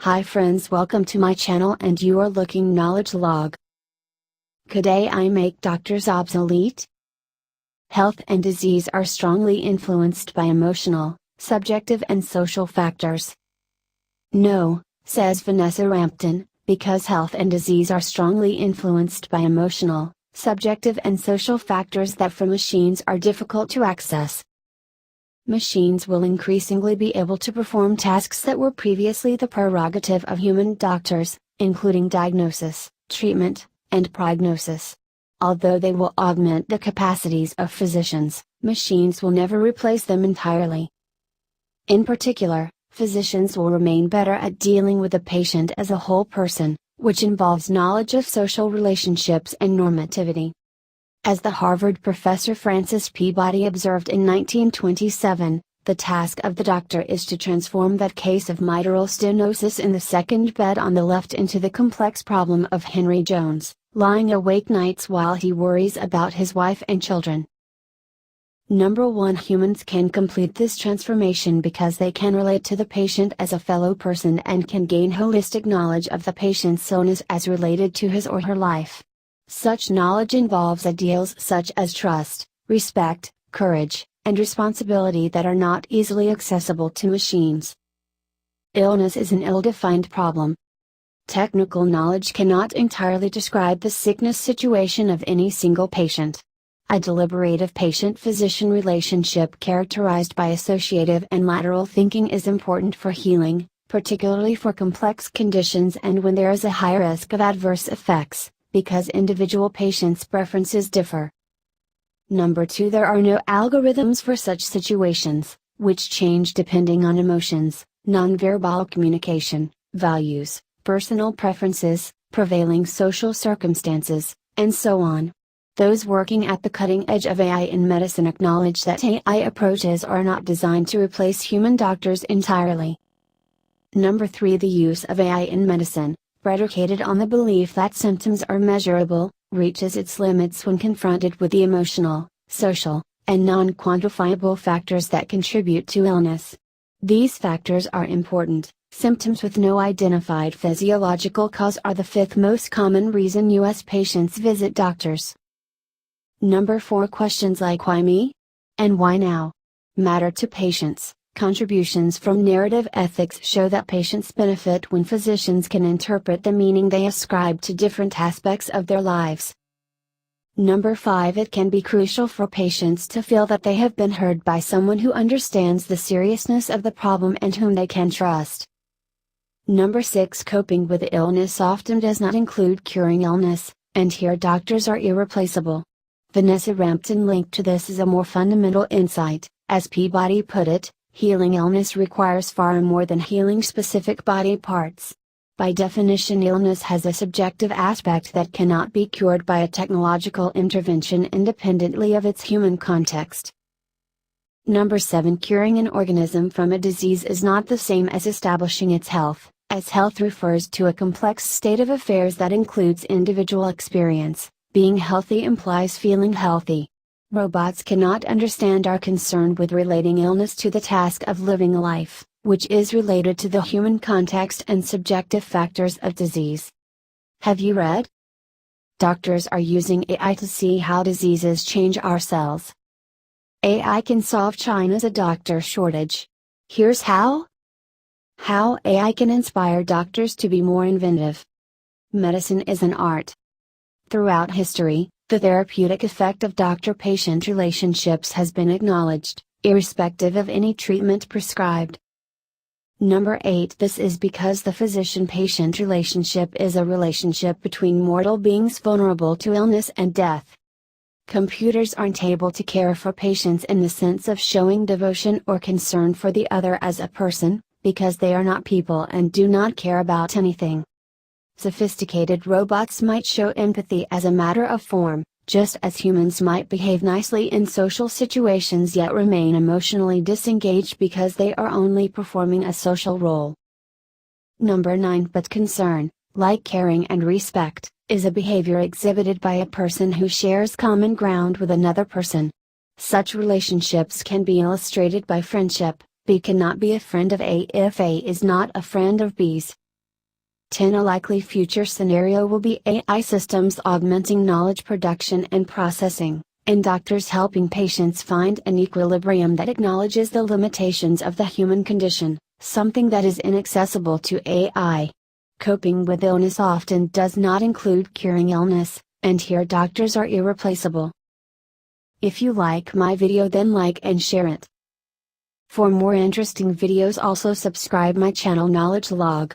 Hi friends, welcome to my channel and you are looking knowledge log. Could I make doctors obsolete? Health and disease are strongly influenced by emotional, subjective and social factors. No, says Vanessa Rampton, because health and disease are strongly influenced by emotional, subjective and social factors that for machines are difficult to access. Machines will increasingly be able to perform tasks that were previously the prerogative of human doctors, including diagnosis, treatment, and prognosis. Although they will augment the capacities of physicians, machines will never replace them entirely. In particular, physicians will remain better at dealing with the patient as a whole person, which involves knowledge of social relationships and normativity. As the Harvard professor Francis Peabody observed in 1927, the task of the doctor is to transform that case of mitral stenosis in the second bed on the left into the complex problem of Henry Jones, lying awake nights while he worries about his wife and children. Number 1, humans can complete this transformation because they can relate to the patient as a fellow person and can gain holistic knowledge of the patient's illness as related to his or her life. Such knowledge involves ideals such as trust, respect, courage, and responsibility that are not easily accessible to machines. Illness is an ill-defined problem. Technical knowledge cannot entirely describe the sickness situation of any single patient. A deliberative patient-physician relationship characterized by associative and lateral thinking is important for healing, particularly for complex conditions and when there is a high risk of adverse effects, because individual patients' preferences differ. Number 2, there are no algorithms for such situations, which change depending on emotions, nonverbal communication, values, personal preferences, prevailing social circumstances, and so on. Those working at the cutting edge of AI in medicine acknowledge that AI approaches are not designed to replace human doctors entirely. Number 3, the use of AI in medicine, predicated on the belief that symptoms are measurable, reaches its limits when confronted with the emotional, social, and non-quantifiable factors that contribute to illness. These factors are important. Symptoms with no identified physiological cause are the 5th most common reason U.S. patients visit doctors. Number 4, questions like why me? And why now? Matter to patients. Contributions from narrative ethics show that patients benefit when physicians can interpret the meaning they ascribe to different aspects of their lives. Number 5, it can be crucial for patients to feel that they have been heard by someone who understands the seriousness of the problem and whom they can trust. Number 6, coping with illness often does not include curing illness, and here doctors are irreplaceable. Vanessa Rampton linked to this as a more fundamental insight. As Peabody put it, healing illness requires far more than healing specific body parts. By definition, illness has a subjective aspect that cannot be cured by a technological intervention independently of its human context. Number 7, curing an organism from a disease is not the same as establishing its health, as health refers to a complex state of affairs that includes individual experience. Being healthy implies feeling healthy. Robots cannot understand our concern with relating illness to the task of living a life, which is related to the human context and subjective factors of disease. Have you read? Doctors are using AI to see how diseases change our cells. AI can solve China's doctor shortage. Here's how. How AI can inspire doctors to be more inventive. Medicine is an art. Throughout history, the therapeutic effect of doctor-patient relationships has been acknowledged, irrespective of any treatment prescribed. Number 8, this is because the physician-patient relationship is a relationship between mortal beings vulnerable to illness and death. Computers aren't able to care for patients in the sense of showing devotion or concern for the other as a person, because they are not people and do not care about anything. Sophisticated robots might show empathy as a matter of form, just as humans might behave nicely in social situations yet remain emotionally disengaged because they are only performing a social role. Number 9, but concern, like caring and respect, is a behavior exhibited by a person who shares common ground with another person. Such relationships can be illustrated by friendship. B cannot be a friend of A if A is not a friend of B's. 10. A likely future scenario will be AI systems augmenting knowledge production and processing, and doctors helping patients find an equilibrium that acknowledges the limitations of the human condition, something that is inaccessible to AI. Coping with illness often does not include curing illness, and here doctors are irreplaceable. If you like my video, then like and share it. For more interesting videos, also subscribe my channel Knowledge Log.